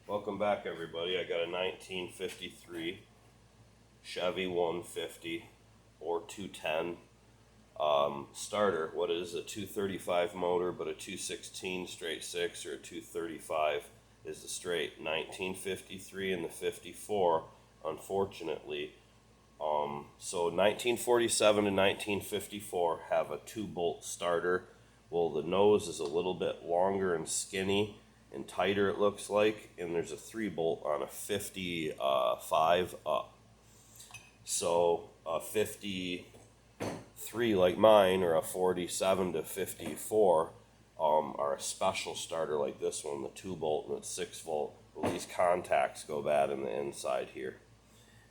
Welcome back, everybody. I got a 1953 Chevy 150 or 210 starter. What is a 235 motor, but a 216 straight 6 or a 235 is the straight. 1953 and the 54, unfortunately. So 1947 and 1954 have a 2-bolt starter. Well, the nose is a little bit longer and skinny and tighter, it looks like, and there's a 3-bolt on a 55 up. So a 53 like mine, or a 47 to 54 are a special starter like this one, the 2-bolt, and it's 6-volt. Well, these contacts go bad in the inside here,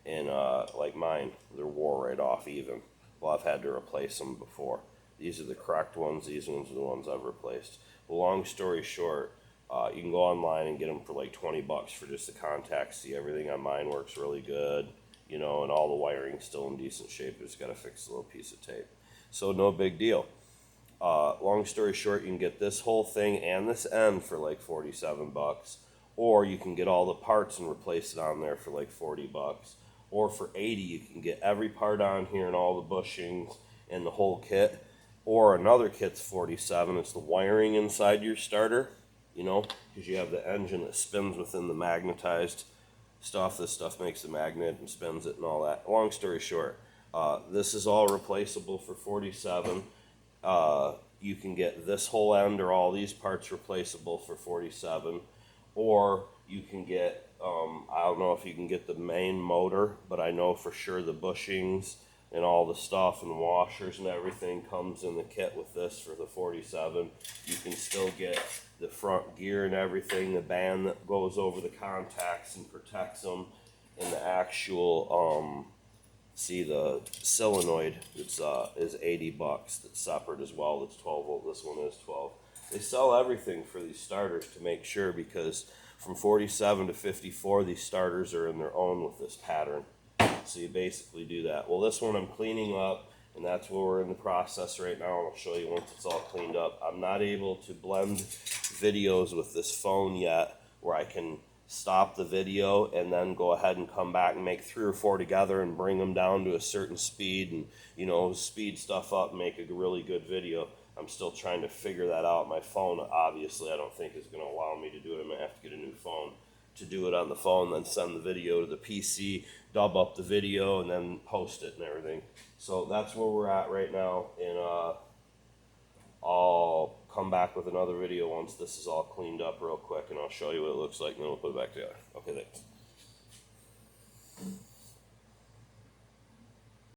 and like mine, they're wore right off even. Well, I've had to replace them before. These are the correct ones. These ones are the ones I've replaced. Well, long story short, you can go online and get them for like 20 bucks for just the contacts. See, everything on mine works really good, you know, and all the wiring's still in decent shape. Just got to fix a little piece of tape. So no big deal. Long story short, you can get this whole thing and this end for like 47 bucks, or you can get all the parts and replace it on there for like 40 bucks, or for 80 you can get every part on here and all the bushings and the whole kit. Or another kit's 47. It's the wiring inside your starter, you know, because you have the engine that spins within the magnetized stuff. This stuff makes the magnet and spins it and all that. Long story short, this is all replaceable for 47. You can get this whole end or all these parts replaceable for 47, or you can get, I don't know if you can get the main motor, but I know for sure the bushings and all the stuff and washers and everything comes in the kit with this for the 47. You can still get the front gear and everything, the band that goes over the contacts and protects them, and the actual, see, the solenoid is 80 bucks. That's separate as well. That's 12 volt. This one is 12. They sell everything for these starters to make sure, because from 47 to 54, these starters are in their own with this pattern. So you basically do that. Well, this one I'm cleaning up, and that's where we're in the process right now, and I'll show you once it's all cleaned up. I'm not able to blend videos with this phone yet, where I can stop the video and then go ahead and come back and make 3 or 4 together and bring them down to a certain speed and, you know, speed stuff up and make a really good video. I'm still trying to figure that out. My phone, obviously, I don't think is going to allow me to do it. I'm going to have to get a new phone to do it on the phone, then send the video to the PC, dub up the video, and then post it and everything. So that's where we're at right now, and I'll come back with another video once this is all cleaned up real quick, and I'll show you what it looks like, and then we'll put it back together. Okay, thanks.